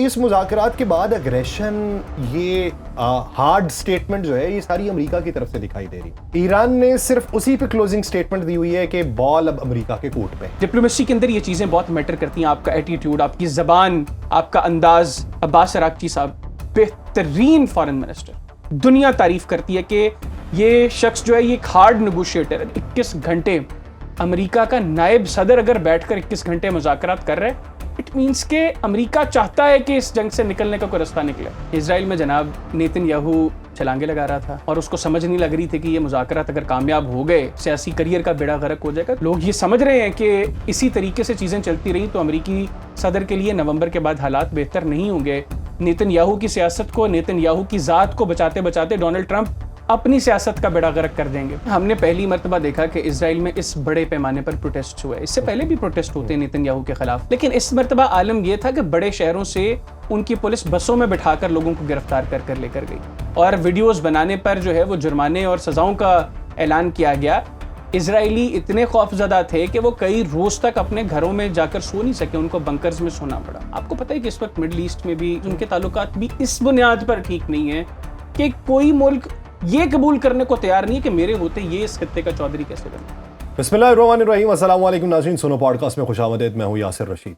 پیس مذاکرات کے بعد اگریشن، یہ ہارڈ سٹیٹمنٹ جو ہے یہ ساری امریکہ کی طرف سے دکھائی دے رہی. ایران نے صرف اسی پہ کلوزنگ سٹیٹمنٹ دی ہوئی ہے کہ بال اب امریکہ کے کورٹ پہ. ڈپلومیسی کے اندر یہ چیزیں بہت میٹر کرتی ہیں، آپ کا ایٹیٹیوڈ، آپ کی زبان، آپ کا انداز. عباس عراقچی صاحب بہترین فارن منسٹر، دنیا تعریف کرتی ہے کہ یہ شخص جو ہے یہ ایک ہارڈ نیگوشیٹر ہے. 21 گھنٹے امریکہ کا نائب صدر اگر بیٹھ کر 21 گھنٹے مذاکرات کر رہے، اٹ مینس کہ امریکہ چاہتا ہے کہ اس جنگ سے نکلنے کا کوئی رستہ نکلے. اسرائیل میں جناب نیتن یاہو چھلانگے لگا رہا تھا اور اس کو سمجھ نہیں لگ رہی تھی کہ یہ مذاکرات اگر کامیاب ہو گئے سیاسی کریئر کا بیڑا غرق ہو جائے گا. لوگ یہ سمجھ رہے ہیں کہ اسی طریقے سے چیزیں چلتی رہیں تو امریکی صدر کے لیے نومبر کے بعد حالات بہتر نہیں ہوں گے. نیتن یاہو کی سیاست کو، نیتن یاہو کی ذات کو بچاتے بچاتے ڈونلڈ ٹرمپ اپنی سیاست کا بیڑا غرق کر دیں گے. ہم نے پہلی مرتبہ دیکھا کہ اسرائیل میں اس بڑے پیمانے پر پروٹیسٹ ہوا ہے. اس سے پہلے بھی پروٹیسٹ ہوتے ہیں نیتن یاہو کے خلاف، لیکن اس مرتبہ عالم یہ تھا کہ بڑے شہروں سے ان کی پولیس بسوں میں بٹھا کر لوگوں کو گرفتار کر کر لے کر گئی اور ویڈیوز بنانے پر جو ہے وہ جرمانے اور سزاؤں کا اعلان کیا گیا. اسرائیلی اتنے خوفزدہ تھے کہ وہ کئی روز تک اپنے گھروں میں جا کر سو نہیں سکے، ان کو بنکرز میں سونا پڑا. آپ کو پتہ ہے کہ اس وقت مڈل ایسٹ میں بھی ان کے تعلقات بھی اس بنیاد پر ٹھیک نہیں ہیں کہ کوئی ملک یہ قبول کرنے کو تیار نہیں ہے کہ میرے ہوتے یہ اس خطے کا چودھری کیسے بنے. بسم اللہ الرحمن الرحیم. السلام علیکم ناظرین، سنو پوڈ کاسٹ میں خوش آمدید. میں ہوں یاسر رشید.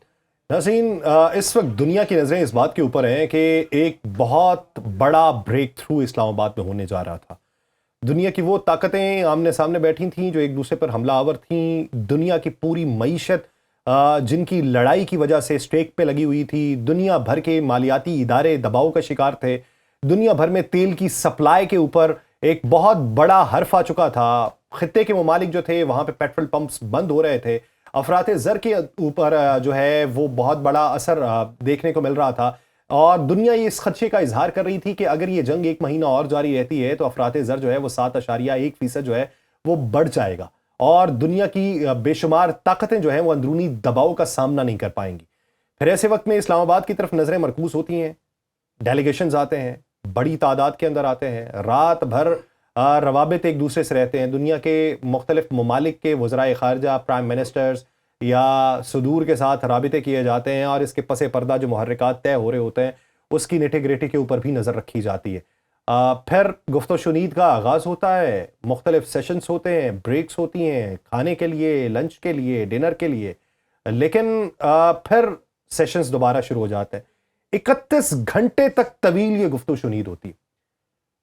ناظرین، اس وقت دنیا کی نظریں اس بات کے اوپر ہیں کہ ایک بہت بڑا بریک تھرو اسلام آباد میں ہونے جا رہا تھا. دنیا کی وہ طاقتیں آمنے سامنے بیٹھی تھیں جو ایک دوسرے پر حملہ آور تھیں. دنیا کی پوری معیشت جن کی لڑائی کی وجہ سے اسٹیک پہ لگی ہوئی تھی، دنیا بھر کے مالیاتی ادارے دباؤ کا شکار تھے. دنیا بھر میں تیل کی سپلائی کے اوپر ایک بہت بڑا حرف آ چکا تھا. خطے کے ممالک جو تھے وہاں پہ پیٹرول پمپس بند ہو رہے تھے. افراط زر کے اوپر جو ہے وہ بہت بڑا اثر دیکھنے کو مل رہا تھا اور دنیا یہ اس خدشے کا اظہار کر رہی تھی کہ اگر یہ جنگ 1 مہینہ اور جاری رہتی ہے تو افراط زر جو ہے وہ 7.1% جو ہے وہ بڑھ جائے گا اور دنیا کی بے شمار طاقتیں جو ہیں وہ اندرونی دباؤ کا سامنا نہیں کر پائیں گی. پھر ایسے وقت میں اسلام آباد کی طرف نظریں مرکوز ہوتی ہیں. ڈیلیگیشنز آتے ہیں، بڑی تعداد کے اندر آتے ہیں، رات بھر روابط ایک دوسرے سے رہتے ہیں. دنیا کے مختلف ممالک کے وزرائے خارجہ، پرائم منسٹرز یا صدور کے ساتھ رابطے کیے جاتے ہیں اور اس کے پس پردہ جو محرکات طے ہو رہے ہوتے ہیں اس کی نٹے گریٹی کے اوپر بھی نظر رکھی جاتی ہے. پھر گفت و شنید کا آغاز ہوتا ہے، مختلف سیشنز ہوتے ہیں، بریکس ہوتی ہیں کھانے کے لیے، لنچ کے لیے، ڈنر کے لیے، لیکن پھر سیشنز دوبارہ شروع ہو جاتے ہیں. 31 گھنٹے تک طویل یہ گفت و شنید ہوتی ہے.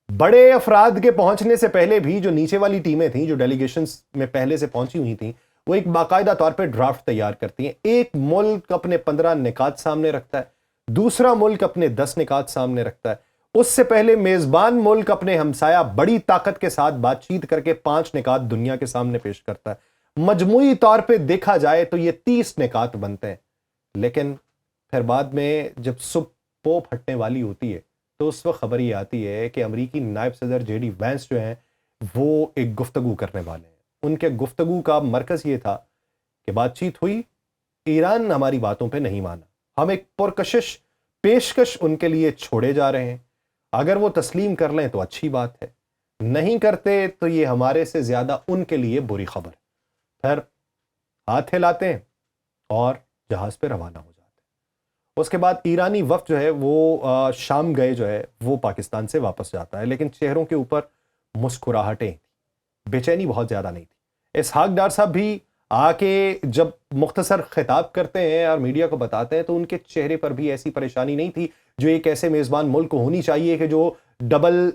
بڑے افراد کے پہنچنے سے پہلے بھی جو نیچے والی ٹیمیں تھیں جو ڈیلیگیشنز میں پہلے سے پہنچی ہوئی تھیں وہ ایک باقاعدہ طور پہ ڈرافٹ تیار کرتی ہیں. ایک ملک اپنے 15 نکات سامنے رکھتا ہے، دوسرا ملک اپنے 10 نکات سامنے رکھتا ہے. اس سے پہلے میزبان ملک اپنے ہمسایہ بڑی طاقت کے ساتھ بات چیت کر کے 5 نکات دنیا کے سامنے پیش کرتا ہے. مجموعی طور پہ دیکھا جائے تو یہ 30 نکات بنتے ہیں. لیکن پھر بعد میں جب صبح پوپ ہٹنے والی ہوتی ہے تو اس وقت خبر یہ آتی ہے کہ امریکی نائب صدر جے ڈی وینس جو ہیں وہ ایک گفتگو کرنے والے ہیں. ان کے گفتگو کا مرکز یہ تھا کہ بات چیت ہوئی، ایران ہماری باتوں پہ نہیں مانا، ہم ایک پرکشش پیشکش ان کے لیے چھوڑے جا رہے ہیں، اگر وہ تسلیم کر لیں تو اچھی بات ہے، نہیں کرتے تو یہ ہمارے سے زیادہ ان کے لیے بری خبر. پھر ہاتھ ہلاتے ہیں اور جہاز پہ روانہ ہو جاتے ہیں. اس کے بعد ایرانی وفد جو ہے وہ شام گئے جو ہے وہ پاکستان سے واپس جاتا ہے، لیکن چہروں کے اوپر مسکراہٹیں، بے چینی بہت زیادہ نہیں تھی. اسحاق ڈار صاحب بھی آ کے جب مختصر خطاب کرتے ہیں اور میڈیا کو بتاتے ہیں تو ان کے چہرے پر بھی ایسی پریشانی نہیں تھی جو ایک ایسے میزبان ملک کو ہونی چاہیے کہ جو ڈبل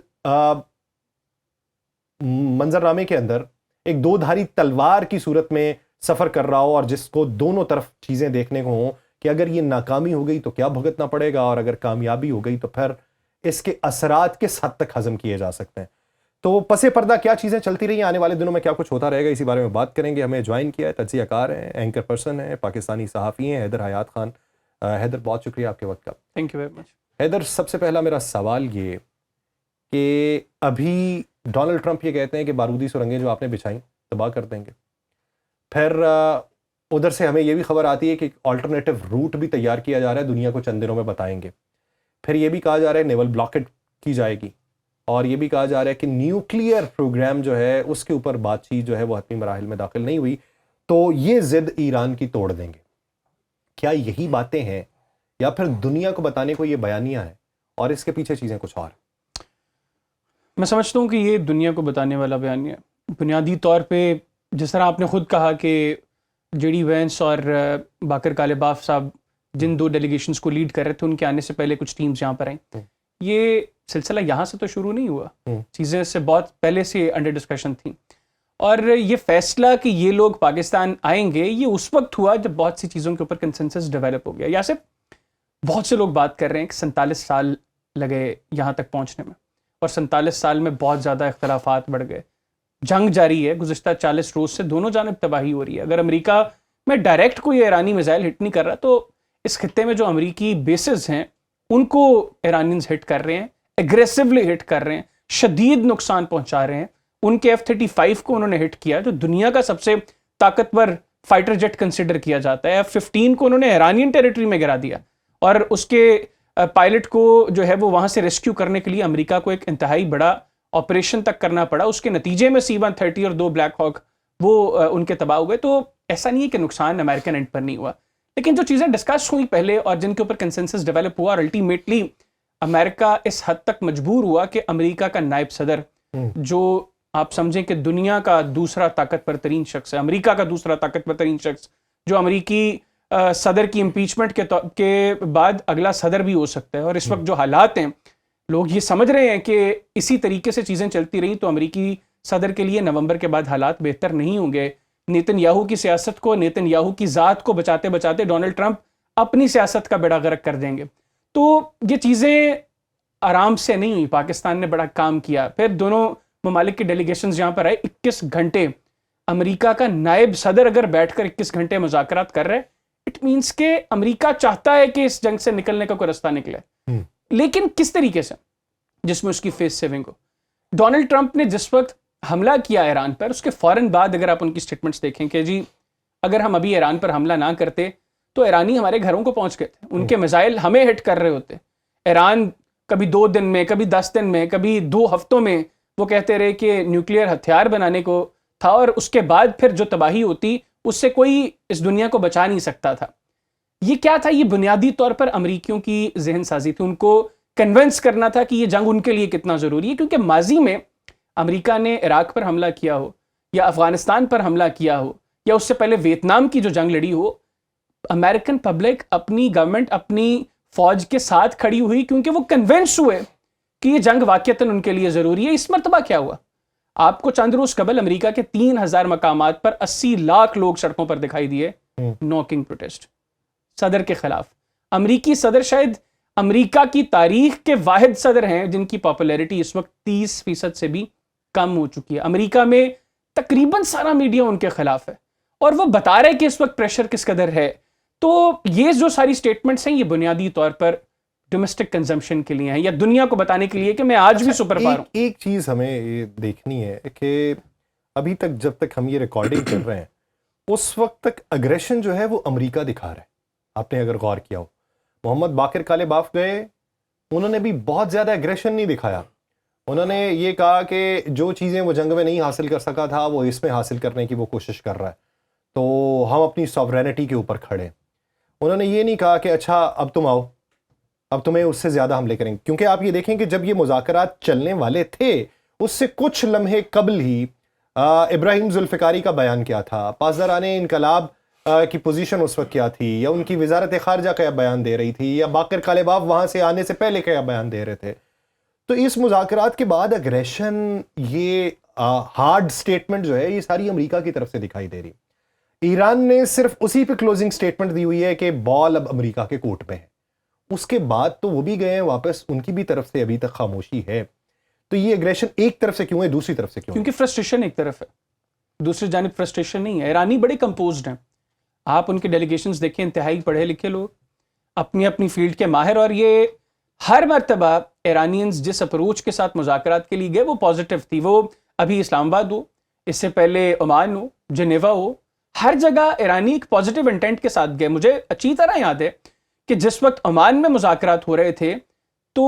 منظرنامے کے اندر ایک 2 دھاری تلوار کی صورت میں سفر کر رہا ہو اور جس کو دونوں طرف چیزیں دیکھنے کو ہوں کہ اگر یہ ناکامی ہو گئی تو کیا بھگتنا پڑے گا اور اگر کامیابی ہو گئی تو پھر اس کے اثرات کس حد تک ہضم کیے جا سکتے ہیں. تو پس پردہ کیا چیزیں چلتی رہی ہیں، آنے والے دنوں میں کیا کچھ ہوتا رہے گا، اسی بارے میں بات کریں گے. ہمیں جوائن کیا ہے تجزیہ کار ہیں، اینکر پرسن ہیں، پاکستانی صحافی ہیں، حیدر حیات خان. حیدر بہت شکریہ آپ کے وقت کا. Thank you very much. Haider, سب سے پہلا میرا سوال یہ کہ ابھی ڈونلڈ ٹرمپ یہ کہتے ہیں کہ بارودی سرنگیں جو آپ نے بچھائیں تباہ کر دیں گے. پھر ادھر سے ہمیں یہ بھی خبر آتی ہے کہ آلٹرنیٹو روٹ بھی تیار کیا جا رہا ہے، دنیا کو چند دنوں میں بتائیں گے. پھر یہ بھی کہا جا رہا ہے نیول بلاکڈ کی جائے گی اور یہ بھی کہا جا رہا ہے کہ نیوکلیئر پروگرام جو ہے اس کے اوپر بات چیت جو ہے وہ حتمی مراحل میں داخل نہیں ہوئی تو یہ ضد ایران کی توڑ دیں گے. کیا یہی باتیں ہیں یا پھر دنیا کو بتانے کو یہ بیانیہ ہے اور اس کے پیچھے چیزیں کچھ اور؟ میں سمجھتا ہوں کہ یہ دنیا کو بتانے والا بیانیہ ہے. بنیادی طور پہ جس طرح آپ نے خود کہا کہ جے ڈی وینس اور باقر کالباف صاحب جن 2 ڈیلیگیشنز کو لیڈ کر رہے تھے ان کے آنے سے پہلے کچھ ٹیمز یہاں پر آئیں. یہ سلسلہ یہاں سے تو شروع نہیں ہوا, چیزیں سے بہت پہلے سے انڈر ڈسکشن تھیں. اور یہ فیصلہ کہ یہ لوگ پاکستان آئیں گے یہ اس وقت ہوا جب بہت سی چیزوں کے اوپر کنسنسس ڈیولپ ہو گیا. یا صرف بہت سے لوگ بات کر رہے ہیں کہ 47 سال لگے یہاں تک پہنچنے میں, اور 47 سال میں بہت زیادہ اختلافات بڑھ گئے. جنگ جاری ہے, گزشتہ 40 روز سے دونوں جانب تباہی ہو رہی ہے. اگر امریکہ میں ڈائریکٹ کوئی ایرانی میزائل ہٹ نہیں کر رہا تو اس خطے میں جو امریکی بیسز ہیں ان کو ایرانینز ہٹ کر رہے ہیں, ایگریسولی ہٹ کر رہے ہیں, شدید نقصان پہنچا رہے ہیں. ان کے F-35 کو انہوں نے ہٹ کیا جو دنیا کا سب سے طاقتور فائٹر جیٹ کنسیڈر کیا جاتا ہے. F-15 کو انہوں نے ایرانین ٹیریٹری میں گرا دیا, اور اس کے پائلٹ کو جو ہے وہ وہاں سے ریسکیو کرنے کے لیے امریکہ کو ایک انتہائی بڑا آپریشن تک کرنا پڑا. اس کے نتیجے میں C-130 اور 2 بلیک ہاک وہ ان کے تباہ ہوئے. تو ایسا نہیں ہے کہ نقصان امریکن اینڈ پر نہیں ہوا, لیکن جو چیزیں ڈسکس ہوئی پہلے اور جن کے اوپر کنسنسس ڈیولپ ہوا, اور الٹیمیٹلی امریکہ اس حد تک مجبور ہوا کہ امریکہ کا نائب صدر جو آپ سمجھیں کہ دنیا کا دوسرا طاقتور ترین شخص ہے, امریکہ کا دوسرا طاقتور ترین شخص, جو امریکی صدر کی امپیچمنٹ کے بعد اگلا صدر بھی ہو سکتا ہے. اور اس وقت جو حالات ہیں لوگ یہ سمجھ رہے ہیں کہ اسی طریقے سے چیزیں چلتی رہیں تو امریکی صدر کے لیے نومبر کے بعد حالات بہتر نہیں ہوں گے. نیتن یاہو کی سیاست کو, نیتن یاہو کی ذات کو بچاتے بچاتے ڈونلڈ ٹرمپ اپنی سیاست کا بیڑا غرق کر دیں گے. تو یہ چیزیں آرام سے نہیں ہوئی. پاکستان نے بڑا کام کیا. پھر دونوں ممالک کی ڈیلیگیشنز یہاں پر آئے. 21 گھنٹے امریکہ کا نائب صدر اگر بیٹھ کر 21 گھنٹے مذاکرات کر رہے, اٹ مینس کہ امریکہ چاہتا ہے کہ اس جنگ سے نکلنے کا کوئی رستہ نکلے, لیکن کس طریقے سے جس میں اس کی فیس سیونگ ہو. ڈونلڈ ٹرمپ نے جس وقت حملہ کیا ایران پر, اس کے فوراً بعد اگر آپ ان کی سٹیٹمنٹس دیکھیں کہ جی اگر ہم ابھی ایران پر حملہ نہ کرتے تو ایرانی ہمارے گھروں کو پہنچ گئے تھے, ان کے میزائل ہمیں ہٹ کر رہے ہوتے. ایران کبھی 2 دن میں, کبھی 10 دن میں, کبھی 2 ہفتوں میں وہ کہتے رہے کہ نیوکلیئر ہتھیار بنانے کو تھا, اور اس کے بعد پھر جو تباہی ہوتی اس سے کوئی اس دنیا کو بچا نہیں سکتا تھا. یہ کیا تھا؟ یہ بنیادی طور پر امریکیوں کی ذہن سازی تھی. ان کو کنونس کرنا تھا کہ یہ جنگ ان کے لیے کتنا ضروری ہے, کیونکہ ماضی میں امریکہ نے عراق پر حملہ کیا ہو, یا افغانستان پر حملہ کیا ہو, یا اس سے پہلے ویتنام کی جو جنگ لڑی ہو, امریکن پبلک اپنی گورنمنٹ اپنی فوج کے ساتھ کھڑی ہوئی کیونکہ وہ کنونس ہوئے کہ یہ جنگ واقعتاً ان کے لیے ضروری ہے. اس مرتبہ کیا ہوا؟ آپ کو چند روز قبل امریکہ کے 3000 مقامات پر 80 لاکھ لوگ سڑکوں پر دکھائی دیے, نوکنگ پروٹیسٹ صدر کے خلاف. امریکی صدر شاید امریکہ کی تاریخ کے واحد صدر ہیں جن کی پاپولیرٹی اس وقت 30% سے بھی کم ہو چکی ہے. امریکہ میں تقریباً سارا میڈیا ان کے خلاف ہے, اور وہ بتا رہے کہ اس وقت پریشر کس قدر ہے. تو یہ جو ساری سٹیٹمنٹس ہیں یہ بنیادی طور پر ڈومیسٹک کنزمپشن کے لیے ہیں, یا دنیا کو بتانے کے لیے کہ میں آج بھی سپر پاور ہوں. ایک چیز ہمیں یہ دیکھنی ہے کہ ابھی تک جب تک ہم یہ ریکارڈنگ کر رہے ہیں اس وقت تک اگریشن جو ہے وہ امریکہ دکھا رہا ہے. آپ نے اگر غور کیا ہو, محمد باقر کالباف گئے, انہوں نے بھی بہت زیادہ اگریشن نہیں دکھایا. انہوں نے یہ کہا کہ جو چیزیں وہ جنگ میں نہیں حاصل کر سکا تھا وہ اس میں حاصل کرنے کی وہ کوشش کر رہا ہے, تو ہم اپنی سوورینٹی کے اوپر کھڑے. انہوں نے یہ نہیں کہا کہ اچھا اب تم آؤ, اب تمہیں اس سے زیادہ حملے کریں گے. کیونکہ آپ یہ دیکھیں کہ جب یہ مذاکرات چلنے والے تھے اس سے کچھ لمحے قبل ہی ابراہیم ذوالفقاری کا بیان کیا تھا, پاسداران انقلاب کی پوزیشن اس وقت کیا تھی, یا ان کی وزارت خارجہ کیا بیان دے رہی تھی, یا باقر کالباف وہاں سے آنے سے پہلے کیا بیان دے رہے تھے. تو اس مذاکرات کے بعد اگریشن, یہ ہارڈ سٹیٹمنٹ جو ہے یہ ساری امریکہ کی طرف سے دکھائی دے رہی. ایران نے صرف اسی پہ کلوزنگ سٹیٹمنٹ دی ہوئی ہے کہ بال اب امریکہ کے کورٹ پہ ہے. اس کے بعد تو وہ بھی گئے ہیں واپس, ان کی بھی طرف سے ابھی تک خاموشی ہے. تو یہ اگریشن ایک طرف سے کیوں ہے, دوسری طرف سے کیوں؟ کیونکہ فرسٹریشن ایک طرف ہے, دوسری جانب فرسٹریشن نہیں ہے. ایرانی بڑے کمپوزڈ ہیں, آپ ان کے ڈیلیگیشنز دیکھیں, انتہائی پڑھے لکھے لوگ, اپنی اپنی فیلڈ کے ماہر, اور یہ ہر مرتبہ ایرانینز جس اپروچ کے ساتھ مذاکرات کے لیے گئے وہ پازیٹیو تھی. وہ ابھی اسلام آباد ہو, اس سے پہلے عمان ہو, جنیوا ہو, ہر جگہ ایرانی ایک پازیٹیو انٹینٹ کے ساتھ گئے. مجھے اچھی طرح یاد ہے کہ جس وقت عمان میں مذاکرات ہو رہے تھے تو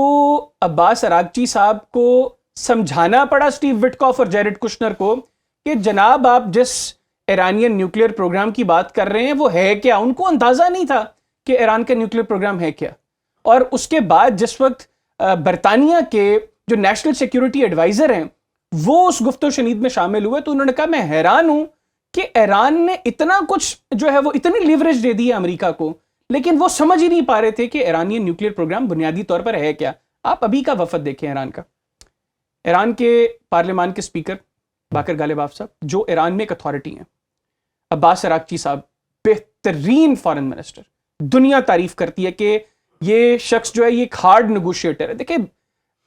عباس اراغچی صاحب کو سمجھانا پڑا اسٹیو وٹکاف اور جیرڈ کشنر کو کہ جناب آپ جس ایرانین نیوکلیئر پروگرام کی بات کر رہے ہیں وہ ہے کیا. ان کو اندازہ نہیں تھا کہ ایران کا نیوکلیر پروگرام ہے کیا. اور اس کے بعد جس وقت برطانیہ کے جو نیشنل سیکیورٹی ایڈوائزر ہیں وہ اس گفت و شنید میں شامل ہوئے تو انہوں نے کہا میں حیران ہوں کہ ایران نے اتنا کچھ جو ہے وہ اتنی لیوریج دے دی ہے امریکہ کو, لیکن وہ سمجھ ہی نہیں پا رہے تھے کہ ایرانی نیوکلیر پروگرام بنیادی طور پر ہے کیا. آپ ابھی کا وفد دیکھیں ایران کا, ایران کے پارلیمان کے اسپیکر باقر غالباف صاحب جو ایران میں ایک اتھارٹی ہیں, عباس اراغچی صاحب بہترین فارن منسٹر, دنیا تعریف کرتی ہے کہ یہ شخص جو ہے یہ ایک ہارڈ نیگوشیٹر ہے. دیکھیں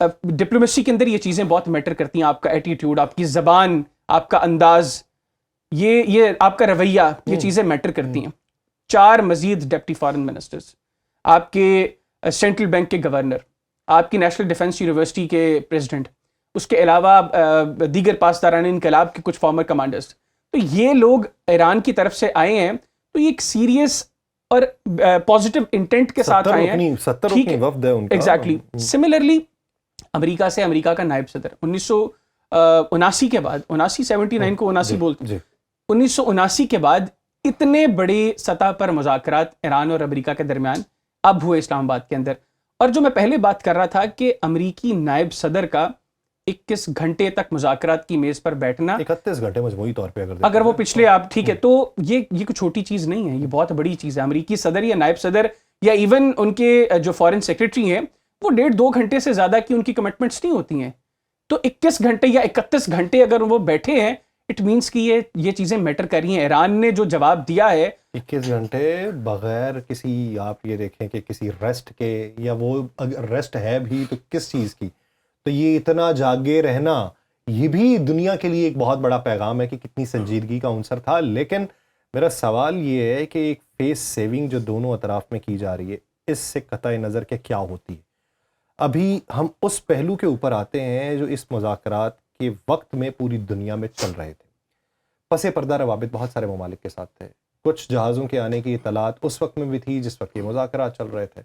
ڈپلومیسی کے اندر یہ چیزیں بہت میٹر کرتی ہیں, آپ کا ایٹیٹیوڈ, آپ کی زبان, آپ کا انداز, یہ آپ کا رویہ, یہ چیزیں میٹر کرتی ہیں. 4 مزید ڈپٹی فارن منسٹرز, آپ کے سینٹرل بینک کے گورنر, آپ کی نیشنل ڈیفنس یونیورسٹی کے پریزیڈنٹ, اس کے علاوہ دیگر پاسداران انقلاب کے کچھ فارمر کمانڈرز. تو یہ لوگ ایران کی طرف سے آئے ہیں تو یہ ایک سیریس اور پازیٹیو انٹینٹ کے ساتھ آئے ہیں. 70 رکنی وفد ہے ان کا. ایگزیکٹلی. سملرلی امریکہ سے امریکہ کا نائب صدر 1979 کے بعد, 79 کو 79 بولتے ہیں, 1979 کے بعد اتنے بڑی سطح پر مذاکرات ایران اور امریکہ کے درمیان اب ہوئے اسلام آباد کے اندر. اور جو میں پہلے بات کر رہا تھا کہ امریکی نائب صدر کا 21 گھنٹے تک مذاکرات کی میز پر بیٹھنا, 31 گھنٹے مجموعی طور پہ اگر وہ پچھلے آپ ٹھیک ہے تو یہ کوئی چھوٹی چیز نہیں ہے, یہ بہت بڑی چیز ہے. امریکی صدر یا نائب صدر یا ایون ان کے جو فارن سیکرٹری ہیں وہ 1.5-2 گھنٹے سے زیادہ کی ان کی کمٹمنٹس نہیں ہوتی ہیں. تو 21 گھنٹے یا 31 گھنٹے اگر وہ بیٹھے ہیں اٹ مینس کہ یہ چیزیں میٹر کر رہی ہیں. ایران نے جو جواب دیا ہے 21 گھنٹے بغیر کسی, آپ یہ دیکھیں کہ کسی ریسٹ کے, یا وہ اگر ریسٹ ہے بھی تو کس چیز کی, تو یہ اتنا جاگے رہنا یہ بھی دنیا کے لیے ایک بہت بڑا پیغام ہے کہ کتنی سنجیدگی کا عنصر تھا. لیکن میرا سوال یہ ہے کہ ایک فیس سیونگ جو دونوں اطراف میں کی جا رہی ہے اس سے قطع نظر کہ کیا ہوتی ہے. ابھی ہم اس پہلو کے اوپر آتے ہیں جو اس مذاکرات کے وقت میں پوری دنیا میں چل رہے تھے. پس پردہ روابط بہت سارے ممالک کے ساتھ تھے. کچھ جہازوں کے آنے کی اطلاعات اس وقت میں بھی تھی جس وقت یہ مذاکرات چل رہے تھے.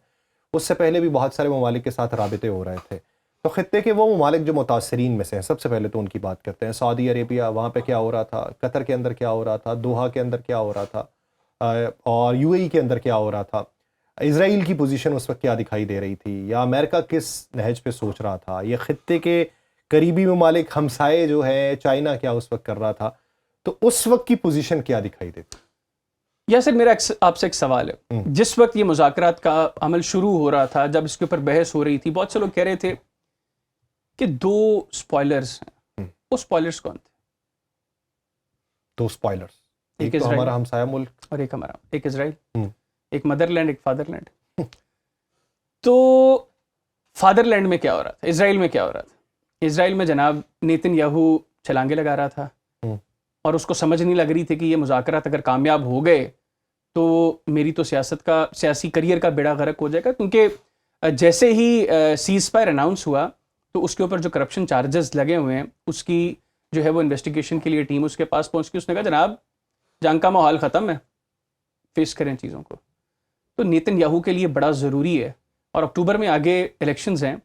اس سے پہلے بھی بہت سارے ممالک کے ساتھ رابطے ہو رہے تھے. تو خطے کے وہ ممالک جو متاثرین میں سے ہیں, سب سے پہلے تو ان کی بات کرتے ہیں. سعودی عربیہ, وہاں پہ کیا ہو رہا تھا, قطر کے اندر کیا ہو رہا تھا, دوحہ کے اندر کیا ہو رہا تھا, اور یو اے ای کے اندر کیا ہو رہا تھا, اسرائیل کی پوزیشن اس وقت کیا دکھائی دے رہی تھی, یا امریکہ کس نہج پہ سوچ رہا تھا, یہ خطے کے قریبی ممالک ہمسائے جو ہے چائنا کیا اس وقت کر رہا تھا. تو اس وقت کی پوزیشن کیا دکھائی دیتی؟ یا سر میرا آپ سے ایک سوال ہے. جس وقت یہ مذاکرات کا عمل شروع ہو رہا تھا, جب اس کے اوپر بحث ہو رہی تھی, بہت سے لوگ کہہ رہے تھے کہ 2 سپوائلرز ہیں. وہ سپوائلرز کون تھے؟ 2 سپوائلرز, ایک تو ہمارا ہمسایہ ملک اور ایک اسرائیل, ایک مدر لینڈ ایک فادر لینڈ. تو فادر لینڈ میں کیا ہو رہا تھا, اسرائیل میں کیا ہو رہا تھا؟ اسرائیل میں جناب نیتن یاہو چھلانگے لگا رہا تھا اور اس کو سمجھ نہیں لگ رہی تھی کہ یہ مذاکرات اگر کامیاب ہو گئے تو میری تو سیاسی کریئر کا بیڑا غرق ہو جائے گا. کیونکہ جیسے ہی سیز فائر اناؤنس ہوا تو اس کے اوپر جو کرپشن چارجز لگے ہوئے ہیں اس کی جو ہے وہ انویسٹیگیشن کے لیے ٹیم اس کے پاس پہنچ کے اس نے کہا جناب جنگ کا ماحول ختم ہے, فیس کریں چیزوں کو. تو نیتن یاہو کے لیے بڑا ضروری ہے, اور اکتوبر میں آگے الیکشنز ہیں,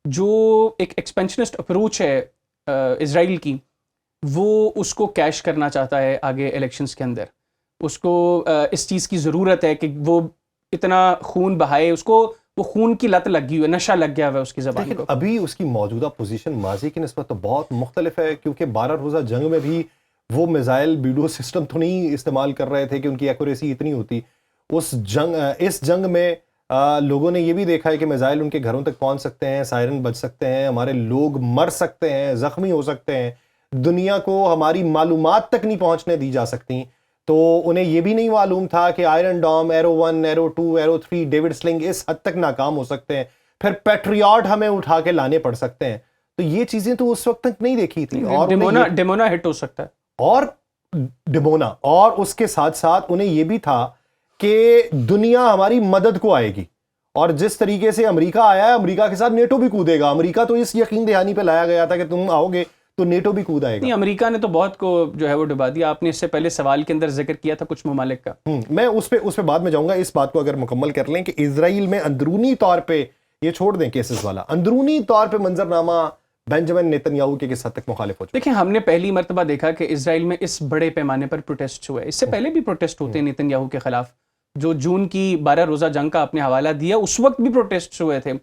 جو ایک ایکسپینشنسٹ اپروچ ہے اسرائیل کی وہ اس کو کیش کرنا چاہتا ہے آگے الیکشنز کے اندر. اس کو اس چیز کی ضرورت ہے کہ وہ اتنا خون بہائے, اس کو وہ خون کی لت لگ گئی ہوئی, نشہ لگ گیا ہوا ہے اس کی زبان کو. ابھی اس کی موجودہ پوزیشن ماضی کی نسبت تو بہت مختلف ہے, کیونکہ 12 روزہ جنگ میں بھی وہ میزائل بیڈو سسٹم تو نہیں استعمال کر رہے تھے کہ ان کی ایکوریسی اتنی ہوتی. اس جنگ میں لوگوں نے یہ بھی دیکھا ہے کہ میزائل ان کے گھروں تک پہنچ سکتے ہیں, سائرن بج سکتے ہیں, ہمارے لوگ مر سکتے ہیں, زخمی ہو سکتے ہیں, دنیا کو ہماری معلومات تک نہیں پہنچنے دی جا سکتی. تو انہیں یہ بھی نہیں معلوم تھا کہ Iron Dome, Arrow 1, Arrow 2, Arrow 3, David Sling اس حد تک ناکام ہو سکتے ہیں, پھر پیٹریاٹ ہمیں اٹھا کے لانے پڑ سکتے ہیں. تو یہ چیزیں تو اس وقت تک نہیں دیکھی تھی. اور ڈیمونا ہٹ ہو سکتا ہے, اور ڈیمونا, اور اس کے ساتھ ساتھ انہیں یہ بھی تھا کہ دنیا ہماری مدد کو آئے گی, اور جس طریقے سے امریکہ آیا ہے امریکہ کے ساتھ نیٹو بھی کودے گا. امریکہ تو اس یقین دہانی پہ لایا گیا تھا کہ تم آؤ گے تو نیٹو بھی کود آئے گا. امریکہ نے تو بہت کو جو ہے وہ ڈبا دیا. آپ نے اس سے پہلے سوال کے اندر ذکر کیا تھا کچھ ممالک کا, میں اس پہ بعد میں جاؤں گا. اس بات کو اگر مکمل کر لیں کہ اسرائیل میں اندرونی طور پہ, یہ چھوڑ دیں کیسز والا, اندرونی طور پہ منظرنامہ بینجامن نیتن یاہو کے کس حد تک مخالف ہو چکا. دیکھیں ہم نے پہلی مرتبہ دیکھا کہ اسرائیل میں اس بڑے پیمانے پر پروٹیسٹ ہوئے. اس سے پہلے بھی پروٹیسٹ ہوتے ہیں نیتن یاہو کے خلاف, جو جون کی 12 روزہ جنگ کا آپ نے حوالہ دیا اس وقت بھی پروٹیسٹ ہوئے تھے،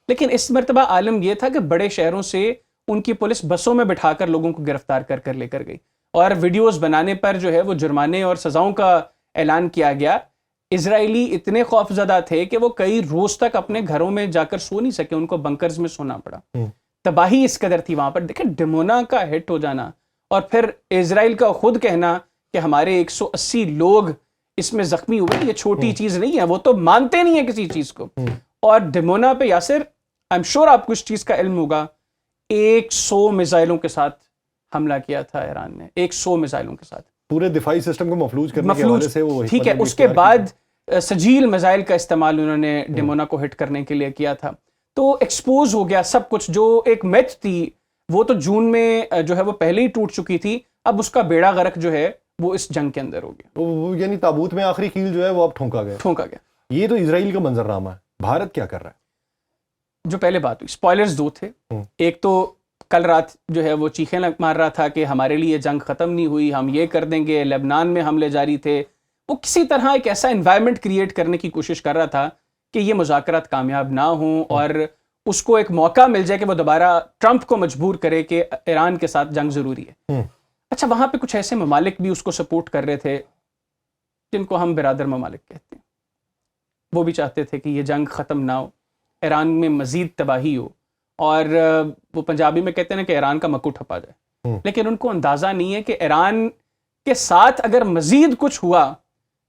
لیکن اس مرتبہ عالم یہ تھا کہ بڑے شہروں سے ان کی پولیس بسوں میں بٹھا کر لوگوں کو گرفتار کر لے کر گئی، اور ویڈیوز بنانے پر جو ہے وہ جرمانے اور سزاؤں کا اعلان کیا گیا۔ اسرائیلی اتنے خوف زدہ تھے کہ وہ کئی روز تک اپنے گھروں میں جا کر سو نہیں سکے، ان کو بنکرز میں سونا پڑا۔ تباہی اس قدر تھی وہاں پر۔ دیکھیں ڈمونا کا ہٹ ہو جانا اور پھر اسرائیل کا خود کہنا کہ ہمارے 180 لوگ اس میں زخمی ہوئے، یہ چھوٹی چیز نہیں ہے، وہ تو مانتے نہیں ہیں کسی چیز کو۔ اور ڈمونا پہ یاسر آئی ایم شور آپ کو اس چیز کا علم ہوگا، 100 میزائلوں کے ساتھ حملہ کیا تھا ایران نے، 100 میزائلوں کے ساتھ، پورے دفاعی سسٹم کو مفلوج کرنے کے حوالے سے وہ ٹھیک ہے۔ اس کے بعد سجیل میزائل کا استعمال انہوں نے ڈمونا کو ہٹ کرنے کے لیے کیا تھا، تو ایکسپوز ہو گیا سب کچھ۔ جو ایک میتھ تھی وہ تو جون میں جو ہے وہ پہلے ہی ٹوٹ چکی تھی، اب اس کا بیڑا غرق جو ہے وہ اس جنگ کے اندر ہو گیا، یعنی تابوت میں آخری کیل جو ہے وہ اب ٹھونکا گیا۔ یہ تو اسرائیل کا منظر نامہ ہے، بھارت کیا کر رہا ہے؟ جو پہلے بات ہوئی، سپوائلرز دو تھے، ایک تو کل رات جو ہے وہ چیخیں مار رہا تھا کہ ہمارے لیے جنگ ختم نہیں ہوئی، ہم یہ کر دیں گے، لبنان میں حملے جاری تھے، وہ کسی طرح ایک ایسا انوائرمنٹ کریٹ کرنے کی کوشش کر رہا تھا کہ یہ مذاکرات کامیاب نہ ہوں اور اس کو ایک موقع مل جائے کہ وہ دوبارہ ٹرمپ کو مجبور کرے کہ ایران کے ساتھ جنگ ضروری ہے۔ اچھا، وہاں پہ کچھ ایسے ممالک بھی اس کو سپورٹ کر رہے تھے جن کو ہم برادر ممالک کہتے ہیں، وہ بھی چاہتے تھے کہ یہ جنگ ختم نہ ہو، ایران میں مزید تباہی ہو، اور وہ پنجابی میں کہتے ہیں کہ ایران کا مکو ٹھپا جائے، لیکن ان کو اندازہ نہیں ہے کہ ایران کے ساتھ اگر مزید کچھ ہوا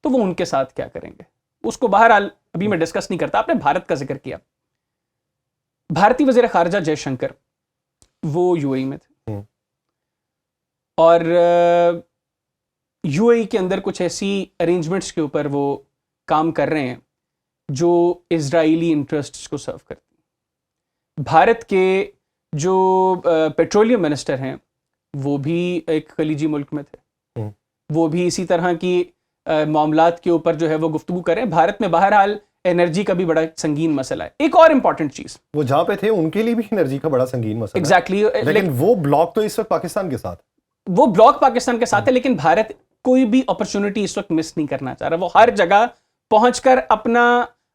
تو وہ ان کے ساتھ کیا کریں گے۔ اس کو بہرحال ابھی میں ڈسکس نہیں کرتا۔ آپ نے بھارت کا ذکر کیا، بھارتی وزیر خارجہ جے شنکر وہ یو اے ای میں تھے، اور یو اے ای کے اندر کچھ ایسی ارینجمنٹس کے اوپر وہ کام کر رہے ہیں جو اسرائیلی انٹرسٹس کو سرو کرتی ہیں۔ بھارت کے جو پیٹرولیم منسٹر ہیں وہ بھی ایک خلیجی ملک میں تھے، وہ بھی اسی طرح کی معاملات کے اوپر جو ہے وہ گفتگو کریں۔ بھارت میں بہرحال انرجی کا بھی بڑا سنگین مسئلہ ہے۔ ایک اور امپورٹنٹ چیز، وہ جہاں پہ تھے ان کے لیے بھی انرجی کا بڑا سنگین مسئلہ ہے، ایگزیکٹلی، لیکن وہ بلاک تو اس وقت پاکستان کے ساتھ، وہ بلاک پاکستان کے ساتھ ہے، لیکن بھارت کوئی بھی اپرچونٹی اس وقت مس نہیں کرنا چاہ رہا۔ وہ ہر جگہ پہنچ کر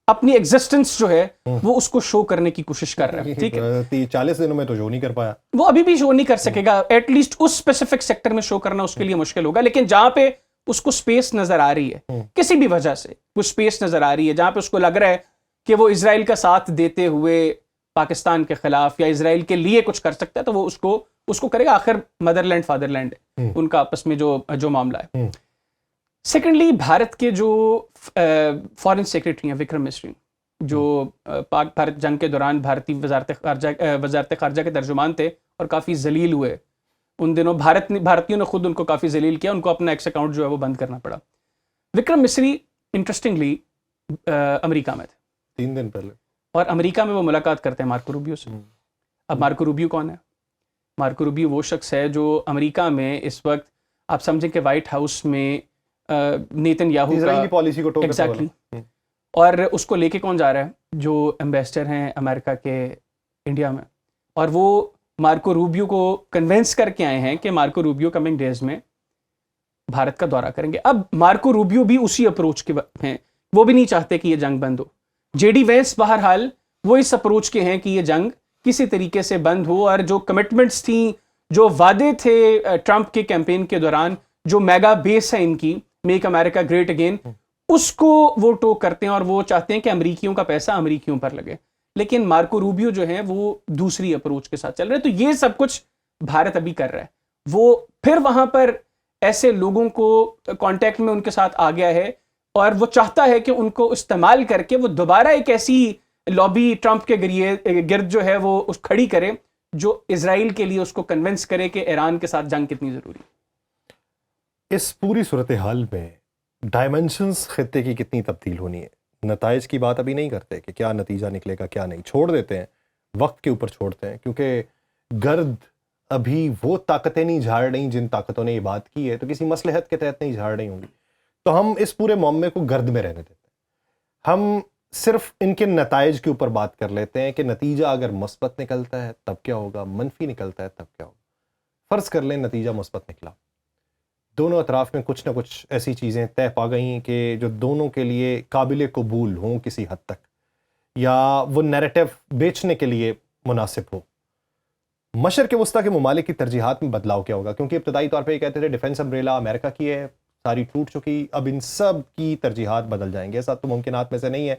اپنی ایگزسٹنس جو ہے وہ اس کو شو کرنے کی کوشش کر رہا ہے، ٹھیک ہے۔ 40 دنوں میں تو شو نہیں کر پایا، وہ ابھی بھی شو نہیں کر سکے گا، ایٹ لیسٹ اس اسپیسیفک سیکٹر میں شو کرنا اس کے لیے مشکل ہوگا، لیکن جہاں پہ اس کو سپیس نظر آ رہی ہے، کسی بھی وجہ سے وہ سپیس نظر آ رہی ہے جہاں پہ اس کو لگ رہا ہے کہ وہ اسرائیل کا ساتھ دیتے ہوئے پاکستان کے خلاف یا اسرائیل کے لیے کچھ کر سکتا ہے، تو وہ اس کو کرے گا۔ آخر مدر لینڈ فادر لینڈ ہے ان کا آپس میں جو معاملہ ہے۔ سیکنڈلی، بھارت کے جو فارن سیکریٹری ہیں وکرم مسری، جو پاک بھارت جنگ کے دوران بھارتی وزارت خارجہ کے ترجمان تھے اور کافی ذلیل ہوئے ان دنوں، بھارتیوں نے خود ان کو کافی ذلیل کیا، ان کو اپنا ایکس اکاؤنٹ جو ہے وہ بند کرنا پڑا۔ وکرم مسری انٹرسٹنگلی امریکہ میں تھے 3 دن پہلے، اور امریکہ میں وہ ملاقات کرتے ہیں مارکو روبیو سے۔ اب مارکو روبیو کون ہے؟ مارکو روبیو وہ شخص ہے جو امریکہ میں اس وقت آپ سمجھیں کہ وائٹ ہاؤس میں نیتن یاہو اسرائیلی پالیسی کو ٹوکر ایگزیکٹلی، اور اس کو لے کے کون جا رہا ہے؟ جو ایمبیسڈر ہیں امریکہ کے انڈیا میں، اور وہ مارکو روبیو کو کنونس کر کے آئے ہیں کہ مارکو روبیو کمنگ ڈیز میں بھارت کا دورہ کریں گے۔ اب مارکو روبیو بھی اسی اپروچ کے ہیں، وہ بھی نہیں چاہتے کہ یہ جنگ بند ہو۔ جے ڈی وینس بہرحال وہ اس اپروچ کے ہیں کہ یہ جنگ کسی طریقے سے بند ہو، اور جو کمٹمنٹس تھیں، جو وعدے تھے ٹرمپ کے کیمپین کے دوران، جو میگا بیس ہے ان کی میک امریکہ گریٹ اگین، اس کو وہ ٹو کرتے ہیں اور وہ چاہتے ہیں کہ امریکیوں کا پیسہ امریکیوں پر لگے۔ لیکن مارکو روبیو جو ہیں وہ دوسری اپروچ کے ساتھ چل رہے ہیں۔ تو یہ سب کچھ بھارت ابھی کر رہا ہے، وہ پھر وہاں پر ایسے لوگوں کو کانٹیکٹ میں ان کے ساتھ آ گیا ہے، اور وہ چاہتا ہے کہ ان کو استعمال کر کے وہ دوبارہ ایک ایسی لابی ٹرمپ کے گرد جو ہے وہ اس کھڑی کرے جو اسرائیل کے لیے اس کو کنونس کرے کہ ایران کے ساتھ جنگ کتنی ضروری ہے۔ اس پوری صورتحال میں ڈائمنشنز خطے کی کتنی تبدیل ہونی ہے؟ نتائج کی بات ابھی نہیں کرتے کہ کیا نتیجہ نکلے گا کیا نہیں، چھوڑ دیتے ہیں، وقت کے اوپر چھوڑتے ہیں، کیونکہ گرد ابھی وہ طاقتیں نہیں جھاڑ رہی جن طاقتوں نے یہ بات کی ہے، تو کسی مصلحت کے تحت نہیں جھاڑ رہی ہوں گی، تو ہم اس پورے معاملے کو گرد میں رہنے دیتے ہیں۔ ہم صرف ان کے نتائج کے اوپر بات کر لیتے ہیں کہ نتیجہ اگر مثبت نکلتا ہے تب کیا ہوگا، منفی نکلتا ہے تب کیا ہوگا۔ فرض کر لیں نتیجہ مثبت نکلا، دونوں اطراف میں کچھ نہ کچھ ایسی چیزیں طے پا گئی ہیں کہ جو دونوں کے لیے قابل قبول ہوں کسی حد تک، یا وہ نیریٹو بیچنے کے لیے مناسب ہو. مشرق وسطیٰ کے ممالک کی ترجیحات میں بدلاؤ کیا ہوگا؟ کیونکہ ابتدائی طور پہ یہ کہتے تھے ڈیفنس امبریلا امریکہ کی ہے، ساری ٹوٹ چکی، اب ان سب کی ترجیحات بدل جائیں گے. ایسا تو ممکنات میں سے نہیں ہے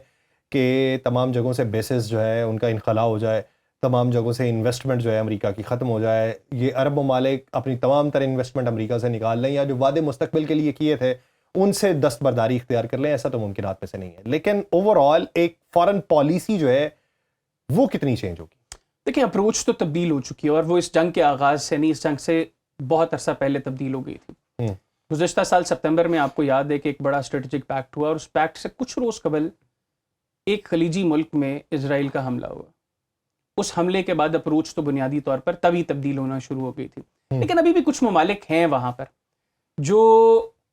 کہ تمام جگہوں سے بیسز جو ہے ان کا انخلا ہو جائے، تمام جگہوں سے انویسٹمنٹ جو ہے امریکہ کی ختم ہو جائے، یہ عرب ممالک اپنی تمام تر انویسٹمنٹ امریکہ سے نکال لیں، یا جو وعدے مستقبل کے لیے کیے تھے ان سے دستبرداری اختیار کر لیں. ایسا تو ممکنات میں سے نہیں ہے. لیکن اوور آل ایک فارن پالیسی جو ہے وہ کتنی چینج ہوگی؟ دیکھیں اپروچ تو تبدیل ہو چکی ہے، اور وہ اس جنگ کے آغاز سے نہیں، اس جنگ سے بہت عرصہ پہلے تبدیل ہو گئی تھی. گزشتہ سال ستمبر میں آپ کو یاد ہے کہ ایک بڑا اسٹریٹجک پیکٹ ہوا، اور اس پیکٹ سے کچھ روز قبل ایک خلیجی ملک میں اسرائیل کا حملہ ہوا. اس حملے کے بعد اپروچ تو بنیادی طور پر تبھی تبدیل ہونا شروع ہو گئی تھی. لیکن ابھی بھی کچھ ممالک ہیں وہاں پر جو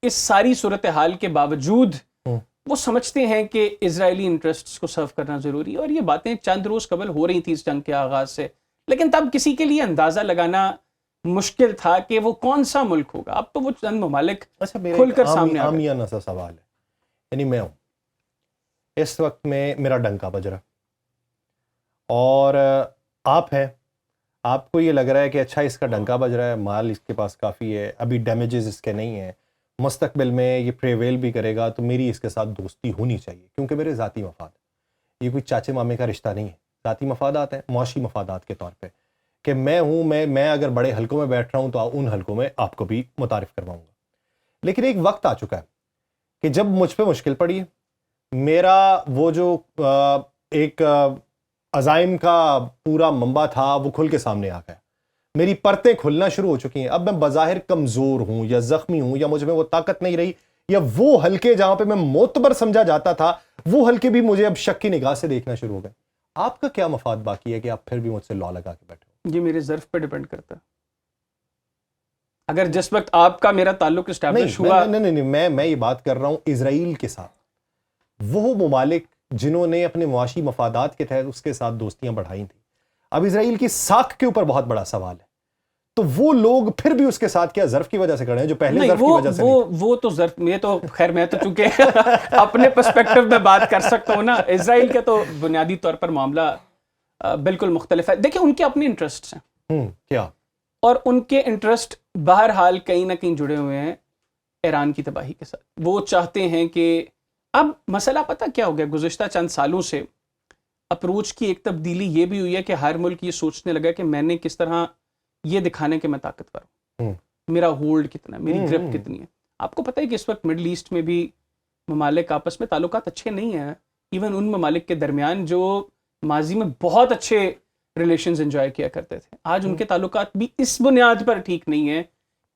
اس ساری صورتحال کے باوجود وہ سمجھتے ہیں کہ اسرائیلی انٹرسٹس کو سرو کرنا ضروری ہے. اور یہ باتیں چند روز قبل ہو رہی تھی اس جنگ کے آغاز سے، لیکن تب کسی کے لیے اندازہ لگانا مشکل تھا کہ وہ کون سا ملک ہوگا. اب تو وہ چند ممالک کھل کر سامنے آ گئے. عامیانہ سا سوال ہے، یعنی میں ہوں اس وقت میں، میرا ڈنکا بج رہا اور آپ ہیں، آپ کو یہ لگ رہا ہے کہ اچھا اس کا ڈنکا بج رہا ہے، مال اس کے پاس کافی ہے، ابھی ڈیمیجز اس کے نہیں ہیں، مستقبل میں یہ پریویل بھی کرے گا تو میری اس کے ساتھ دوستی ہونی چاہیے کیونکہ میرے ذاتی مفاد، یہ کوئی چاچے مامے کا رشتہ نہیں ہے، ذاتی مفادات ہیں، معاشی مفادات کے طور پہ کہ میں ہوں، میں اگر بڑے حلقوں میں بیٹھ رہا ہوں تو ان حلقوں میں آپ کو بھی متعارف کرواؤں گا. لیکن ایک وقت آ چکا ہے کہ جب مجھ پہ مشکل پڑی ہے، میرا وہ جو ایک عزائم کا پورا منبع تھا وہ کھل کے سامنے آ گیا، میری پرتیں کھلنا شروع ہو چکی ہیں. اب میں بظاہر کمزور ہوں یا زخمی ہوں یا مجھ میں وہ طاقت نہیں رہی، یا وہ حلقے جہاں پہ میں معتبر سمجھا جاتا تھا وہ حلقے بھی مجھے اب شک کی نگاہ سے دیکھنا شروع ہو گئے. آپ کا کیا مفاد باقی ہے کہ آپ پھر بھی مجھ سے لا لگا کے بیٹھے ہو؟ یہ میرے ظرف پہ ڈیپینڈ کرتا ہے. اگر جس وقت آپ کا میرا تعلق اسٹیبلش ہوا، نہیں، میں یہ بات کر رہا ہوں اسرائیل کے ساتھ، وہ ممالک جنہوں نے اپنے معاشی مفادات کے تحت اس کے ساتھ دوستیاں بڑھائی تھیں، اب اسرائیل کی ساکھ کے اوپر بہت بڑا سوال ہے، تو وہ لوگ پھر بھی اس کے ساتھ کیا ظرف کی وجہ سے کھڑے ہیں جو پہلے ظرف کی وجہ سے نہیں؟ وہ تو ظرف میں تو خیر، میں تو چونکہ اپنے پرسپیکٹو میں بات کر سکتا ہوں نا. اسرائیل کے تو بنیادی طور پر معاملہ بالکل مختلف ہے. دیکھیں ان کے اپنے انٹرسٹس ہیں، کیا، اور ان کے انٹرسٹ بہرحال کہیں نہ کہیں جڑے ہوئے ہیں ایران کی تباہی کے ساتھ. وہ چاہتے ہیں کہ اب مسئلہ پتہ کیا ہو گیا، گزشتہ چند سالوں سے اپروچ کی ایک تبدیلی یہ بھی ہوئی ہے کہ ہر ملک یہ سوچنے لگا کہ میں نے کس طرح یہ دکھانے کہ میں طاقتور ہوں، میرا ہولڈ کتنا ہے، میری گرپ کتنی ہے. آپ کو پتہ ہے کہ اس وقت مڈل ایسٹ میں بھی ممالک آپس میں تعلقات اچھے نہیں ہیں. ایون ان ممالک کے درمیان جو ماضی میں بہت اچھے ریلیشنز انجوائے کیا کرتے تھے، آج ان کے تعلقات بھی اس بنیاد پر ٹھیک نہیں ہیں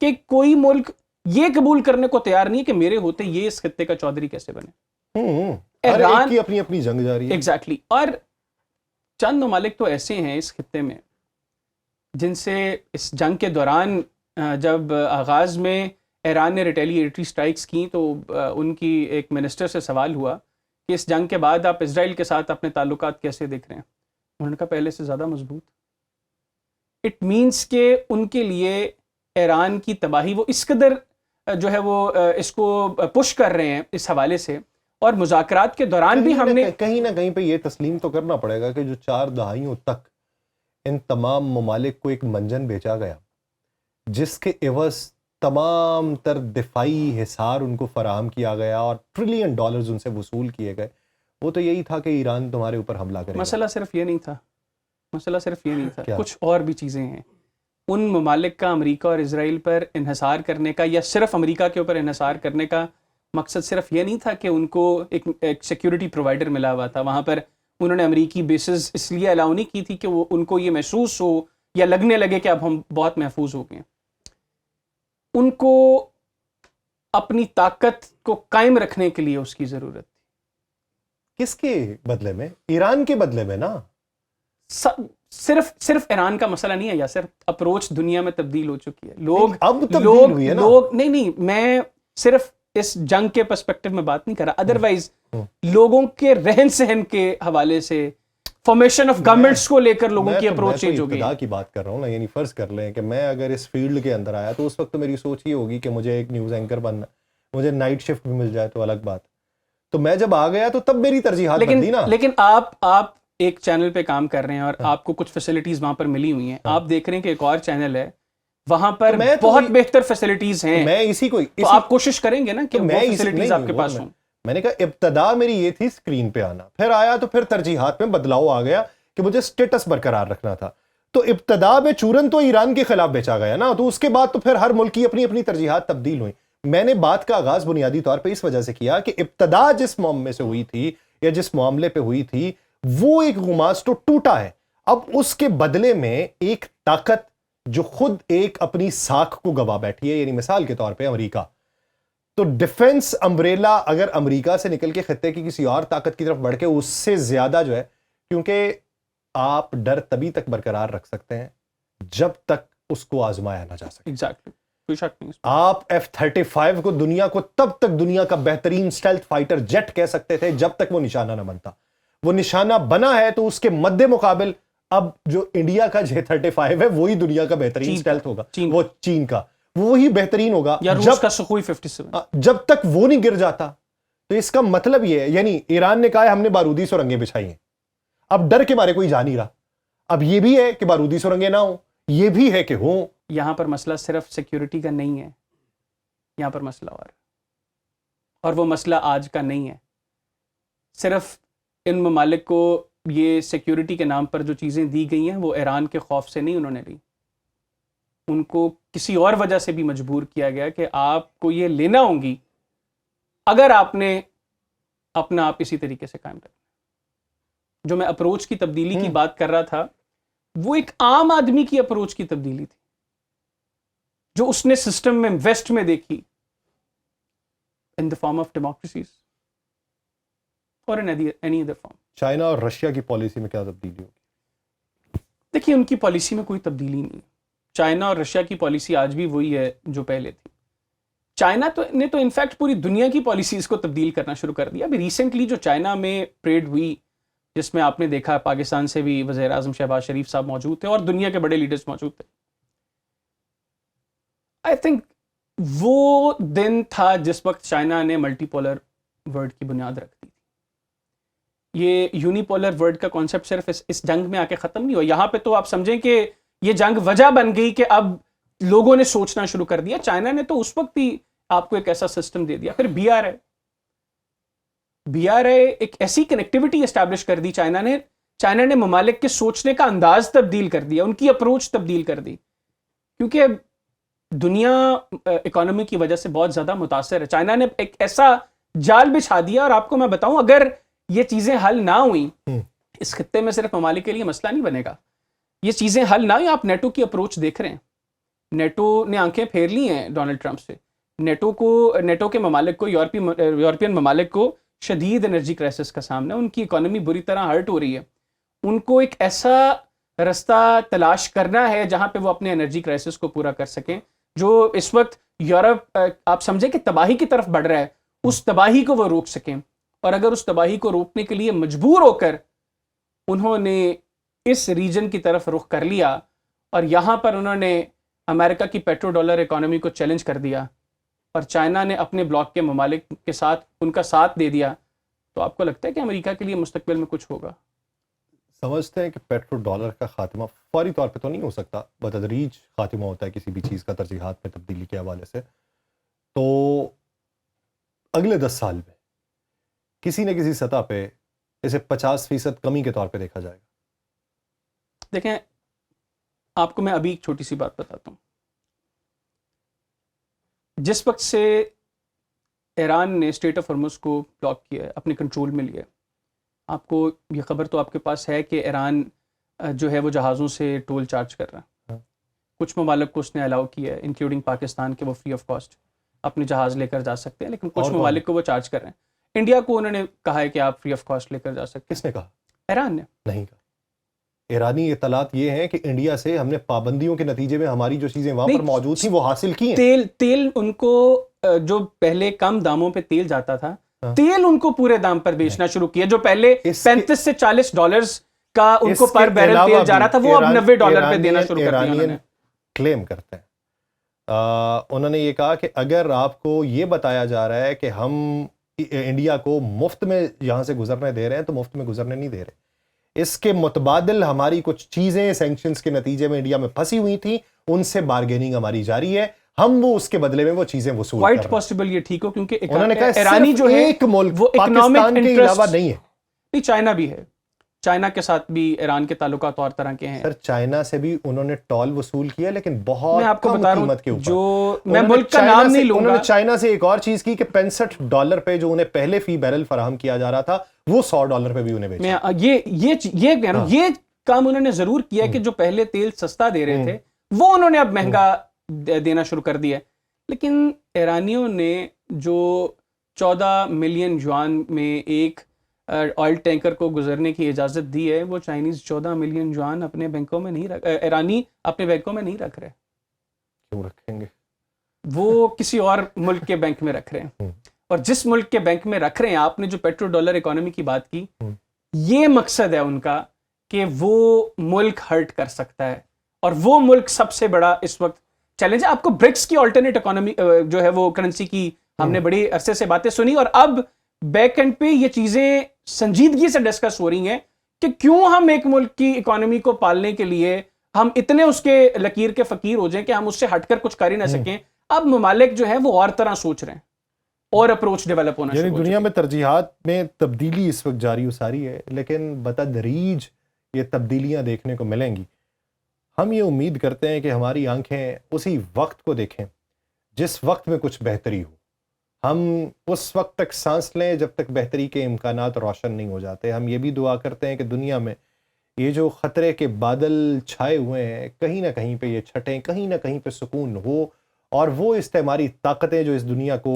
کہ کوئی ملک یہ قبول کرنے کو تیار نہیں ہے کہ میرے ہوتے یہ اس خطے کا چودھری کیسے بنے. ایران کی اپنی جنگ جاری ہے. ایگزیکٹلی. اور چند ممالک تو ایسے ہیں اس خطے میں جن سے اس جنگ کے دوران جب آغاز میں ایران نے ریٹیلیٹری سٹرائکس کی تو ان کی ایک منسٹر سے سوال ہوا کہ اس جنگ کے بعد آپ اسرائیل کے ساتھ اپنے تعلقات کیسے دیکھ رہے ہیں. انہوں نے کہا پہلے سے زیادہ مضبوط. اٹ مینس کہ ان کے لیے ایران کی تباہی وہ اس قدر جو ہے وہ اس کو پش کر رہے ہیں اس حوالے سے. اور مذاکرات کے دوران بھی ہم نے کہیں نہ کہیں پہ یہ تسلیم تو کرنا پڑے گا کہ جو 4 دہائیوں تک ان تمام ممالک کو ایک منجن بیچا گیا جس کے عوض تمام تر دفاعی حصار ان کو فراہم کیا گیا اور $ٹریلین ان سے وصول کیے گئے، وہ تو یہی تھا کہ ایران تمہارے اوپر حملہ کرے گا. مسئلہ صرف یہ نہیں تھا، کچھ اور بھی چیزیں ہیں. ان ممالک کا امریکہ اور اسرائیل پر انحصار کرنے کا یا صرف امریکہ کے اوپر انحصار کرنے کا مقصد صرف یہ نہیں تھا کہ ان کو ایک سیکیورٹی پرووائڈر ملا ہوا تھا وہاں پر. انہوں نے امریکی بیسز اس لیے الاؤ نہیں کی تھی کہ وہ ان کو یہ محسوس ہو یا لگنے لگے کہ اب ہم بہت محفوظ ہو گئے ہیں. ان کو اپنی طاقت کو قائم رکھنے کے لیے اس کی ضرورت تھی. کس کے بدلے میں؟ ایران کے بدلے میں نا. صرف ایران کا مسئلہ نہیں ہے، یا صرف اپروچ دنیا میں تبدیل ہو چکی ہے. لوگ نہیں، میں صرف اس جنگ کے پرسپیکٹو میں بات نہیں کر رہا، ادروائز لوگوں کے رہن سہن کے حوالے سے فارمیشن آف گورنمنٹس کو لے کر لوگوں کی اپروچ چینج ہو گئی. ابتدا کی بات کر رہا ہوں نا, یعنی فرض کر لیں کہ میں اگر اس فیلڈ کے اندر آیا تو اس وقت تو میری سوچ یہ ہوگی کہ مجھے ایک نیوز اینکر بننا, مجھے نائٹ شفٹ بھی مل جائے تو الگ بات. تو میں جب آ گیا تو تب میری ترجیحات بدلی نا. لیکن آپ ایک چینل پہ کام کر رہے ہیں اور آپ کو کچھ فیسلٹیز وہاں پر ملی ہوئی ہیں, آپ دیکھ رہے ہیں کہ ایک اور چینل ہے وہاں پر بہت بہتر فیسلٹیز ہیں, میں اسی کو تو آپ کوشش کریں گے نا کہ وہ فیسلٹیز آپ کے پاس ہوں. میں نے کہا ابتدا میری یہ تھی اسکرین پہ آنا, پھر آیا تو پھر ترجیحات میں بدلاؤ آ گیا کہ مجھے سٹیٹس برقرار رکھنا تھا. تو ابتدا میں چورن تو ایران کے خلاف بیچا گیا نا, تو اس کے بعد تو پھر ہر ملک کی اپنی اپنی ترجیحات تبدیل ہوئی. میں نے بات کا آغاز بنیادی طور پہ اس وجہ سے کیا کہ ابتدا جس معاملے سے ہوئی تھی یا جس معاملے پہ ہوئی تھی وہ ایک غماز تو ٹوٹا ہے. اب اس کے بدلے میں ایک طاقت جو خود ایک اپنی ساکھ کو گوا بیٹھی ہے, یعنی مثال کے طور پہ امریکہ, تو ڈیفنس امبریلا اگر امریکہ سے نکل کے خطے کی کسی اور طاقت کی طرف بڑھ کے اس سے زیادہ جو ہے, کیونکہ آپ ڈر تبھی تک برقرار رکھ سکتے ہیں جب تک اس کو آزمایا نہ جا سکے. ایگزیکٹلی, کوئی شک نہیں. آپ F-35 کو دنیا کو تب تک دنیا کا بہترین اسٹیلتھ فائٹر جیٹ کہہ سکتے تھے جب تک وہ نشانہ نہ بنتا. وہ نشانہ بنا ہے تو اس کے مد مقابل اب جو انڈیا کا J-35 ہے وہی دنیا کا بہترین اسٹیلتھ ہوگا, وہ چین کا وہی بہترین ہوگا روس کا سخوئی 57, جب تک وہ نہیں گر جاتا. تو اس کا مطلب یہ ہے, یعنی ایران نے کہا ہے ہم نے بارودی سرنگیں بچھائی ہیں, اب ڈر کے مارے کوئی جا نہیں رہا. اب یہ بھی ہے کہ بارودی سرنگیں نہ ہوں, یہ بھی ہے کہ ہوں. یہاں پر مسئلہ صرف سیکیورٹی کا نہیں ہے, یہاں پر مسئلہ اور وہ مسئلہ آج کا نہیں ہے. صرف ان ممالک کو یہ سیکیورٹی کے نام پر جو چیزیں دی گئی ہیں وہ ایران کے خوف سے نہیں انہوں نے لی, ان کو کسی اور وجہ سے بھی مجبور کیا گیا کہ آپ کو یہ لینا ہوں گی اگر آپ نے اپنا آپ اسی طریقے سے قائم رکھنا. جو میں اپروچ کی تبدیلی کی بات کر رہا تھا وہ ایک عام آدمی کی اپروچ کی تبدیلی تھی جو اس نے سسٹم میں ویسٹ میں دیکھی, in the form of democracies or in any other form. China اور رشیا کی پالیسی میں کیا تبدیلی ہوگی؟ دیکھیے ان کی پالیسی میں کوئی تبدیلی نہیں. چائنا اور رشیا کی پالیسی آج بھی وہی ہے جو پہلے تھی. چائنا نے تو انفیکٹ پوری دنیا کی پالیسیز کو تبدیل کرنا شروع کر دیا. ابھی ریسنٹلی جو چائنا میں پریڈ ہوئی جس میں آپ نے دیکھا پاکستان سے بھی وزیر اعظم شہباز شریف صاحب موجود تھے اور دنیا کے بڑے لیڈرز موجود تھے. آئی تھنک وہ دن تھا جس وقت چائنا نے ملٹی پولر ورلڈ کی بنیاد رکھ دی تھی. یہ یونی پولر ورلڈ کا کانسیپٹ صرف اس جنگ میں آ کے ختم نہیں ہوا. یہاں پہ تو آپ سمجھیں کہ یہ جنگ وجہ بن گئی کہ اب لوگوں نے سوچنا شروع کر دیا. چائنا نے تو اس وقت ہی آپ کو ایک ایسا سسٹم دے دیا. پھر بی آر اے ایک ایسی کنیکٹیوٹی اسٹیبلش کر دی چائنا نے ممالک کے سوچنے کا انداز تبدیل کر دیا, ان کی اپروچ تبدیل کر دی, کیونکہ دنیا اکانومی کی وجہ سے بہت زیادہ متاثر ہے. چائنا نے ایک ایسا جال بچھا دیا, اور آپ کو میں بتاؤں اگر یہ چیزیں حل نہ ہوئیں, اس خطے میں صرف ممالک کے لیے مسئلہ نہیں بنے گا, یہ چیزیں حل نہ ہوئی. آپ نیٹو کی اپروچ دیکھ رہے ہیں, نیٹو نے آنکھیں پھیر لی ہیں ڈونلڈ ٹرمپ سے. نیٹو کے ممالک کو یورپین ممالک کو شدید انرجی کرائسس کا سامنا ہے, ان کی اکانومی بری طرح ہرٹ ہو رہی ہے. ان کو ایک ایسا رستہ تلاش کرنا ہے جہاں پہ وہ اپنے انرجی کرائسس کو پورا کر سکیں. جو اس وقت یورپ آپ سمجھیں کہ تباہی کی طرف بڑھ رہا ہے, اس تباہی کو وہ روک سکیں. اور اگر اس تباہی کو روکنے کے لیے مجبور ہو کر انہوں نے اس ریجن کی طرف رخ کر لیا اور یہاں پر انہوں نے امریکہ کی پیٹرو ڈالر اکانومی کو چیلنج کر دیا اور چائنا نے اپنے بلاک کے ممالک کے ساتھ ان کا ساتھ دے دیا, تو آپ کو لگتا ہے کہ امریکہ کے لیے مستقبل میں کچھ ہوگا؟ سمجھتے ہیں کہ پیٹرو ڈالر کا خاتمہ فوری طور پہ تو نہیں ہو سکتا, بتدریج خاتمہ ہوتا ہے کسی بھی چیز کا ترجیحات میں تبدیلی کے حوالے سے. تو اگلے 10 سال میں کسی نہ کسی سطح پہ اسے 50% کمی کے طور پہ دیکھا جائے گا. دیکھیں آپ کو میں ابھی ایک چھوٹی سی بات بتاتا ہوں. جس وقت سے ایران نے اسٹریٹ آف ہرمز کو بلاک کیا ہے, اپنے کنٹرول میں لیا ہے, آپ کو یہ خبر تو آپ کے پاس ہے کہ ایران جو ہے وہ جہازوں سے ٹول چارج کر رہا ہے. کچھ ممالک کو اس نے الاؤ کیا ہے انکلوڈنگ پاکستان کے وہ فری آف کاسٹ اپنے جہاز لے کر جا سکتے ہیں, لیکن کچھ ممالک کو وہ چارج کر رہے ہیں. انڈیا کو انہوں نے کہا ہے کہ آپ فری آف کاسٹ لے کر جا سکتے ہیں. کس نے کہا؟ ایران نے نہیں کہا. ایرانی اطلاعات یہ ہیں کہ انڈیا سے ہم نے پابندیوں کے نتیجے میں ہماری جو چیزیں وہاں پر موجود تھیں وہ حاصل کی ہیں. تیل ان کو جو پہلے کم داموں پہ تیل جاتا تھا, تیل ان کو پورے دام پر بیچنا شروع کیا, جو پہلے $35 سے $40 کا ان کو پر بیرل تیل جا رہا تھا وہ اب $90 پہ دینا شروع کر دیا انہوں نے. کلیم کرتے ہیں انہوں نے یہ کہا کہ اگر آپ کو یہ بتایا جا رہا ہے کہ ہم انڈیا کو مفت میں یہاں سے گزرنے دے رہے ہیں تو مفت میں گزرنے نہیں دے رہے. اس کے متبادل ہماری کچھ چیزیں سینکشنز کے نتیجے میں انڈیا میں پھنسی ہوئی تھیں, ان سے بارگیننگ ہماری جاری ہے, ہم وہ اس کے بدلے میں وہ چیزیں وصول کر رہے ہیں. کوائٹ پاسبل یہ ٹھیک ہو کیونکہ انہوں نے کہا ایرانی جو ہے ایک ملک وہ پاکستان کے علاوہ نہیں ہے. نہیں, چائنا بھی ہے, چائنا کے ساتھ بھی ایران کے تعلقات اور طرح کے ہیں. سر چائنا سے بھی انہوں نے ٹول وصول کیا لیکن بہت میں آپ کو کم بتا رہا قیمت کے ہوں, اوپر. جو میں ملک کا نام نہیں لوں انہوں گا. نے چائنا سے ایک اور چیز کی کہ $65 پہ جو انہیں پہلے فی بیرل فراہم کیا جا رہا تھا وہ $100 پہ بھی انہیں بیچا. میں یہ کام انہوں نے ضرور کیا کہ جو پہلے تیل سستا دے رہے تھے وہ انہوں نے اب مہنگا دینا شروع کر دیا. لیکن ایرانیوں نے جو 14 ملین یوان میں ایک آئل ٹینکر کو گزرنے کی اجازت دی ہے, وہ چائنیز 14 ملین یوان اپنے بینکوں میں نہیں ایرانی اپنے بینکوں میں نہیں رکھ رہے. کیوں رکھیں گے؟ وہ کسی اور ملک کے بینک میں رکھ رہے ہیں. اور جس ملک کے بینک میں رکھ رہے ہیں, آپ نے جو پیٹرو ڈالر اکانومی کی بات کی, یہ مقصد ہے ان کا کہ وہ ملک ہرٹ کر سکتا ہے, اور وہ ملک سب سے بڑا اس وقت چیلنج ہے. آپ کو برکس کی آلٹرنیٹ اکانومی جو ہے وہ کرنسی کی ہم نے بڑی عرصے سے باتیں سنی, اور اب بیک اینڈ پہ یہ چیزیں سنجیدگی سے ڈسکس ہو رہی ہیں کہ کیوں ہم ایک ملک کی اکانومی کو پالنے کے لیے ہم اتنے اس کے لکیر کے فقیر ہو جائیں کہ ہم اس سے ہٹ کر کچھ کر ہی نہ سکیں. اب ممالک جو ہیں وہ اور طرح سوچ رہے ہیں اور اپروچ ڈیولپ ہونا شروع ہو دنیا میں ترجیحات میں تبدیلی اس وقت جاری و ساری ہے, لیکن بتدریج یہ تبدیلیاں دیکھنے کو ملیں گی. ہم یہ امید کرتے ہیں کہ ہماری آنکھیں اسی وقت کو دیکھیں جس وقت میں کچھ بہتری ہو. ہم اس وقت تک سانس لیں جب تک بہتری کے امکانات روشن نہیں ہو جاتے. ہم یہ بھی دعا کرتے ہیں کہ دنیا میں یہ جو خطرے کے بادل چھائے ہوئے ہیں کہیں نہ کہیں پہ یہ چھٹیں, کہیں نہ کہیں پہ سکون ہو, اور وہ استعماری طاقتیں جو اس دنیا کو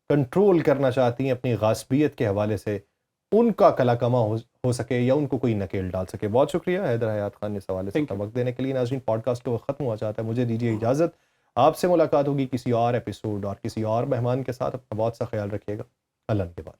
کنٹرول کرنا چاہتی ہیں اپنی غاصبیت کے حوالے سے, ان کا کلا کما ہو سکے یا ان کو کوئی نکیل ڈال سکے. بہت شکریہ حیدر حیات خان نے اس حوالے سے وقت دینے کے لیے. ناظرین, پوڈ کاسٹ تو ختم ہوا چاہتا ہے, مجھے دیجیے اجازت. آپ سے ملاقات ہوگی کسی اور ایپیسوڈ اور کسی اور مہمان کے ساتھ. اپنا بہت سا خیال رکھیے گا. اللہ کے بعد.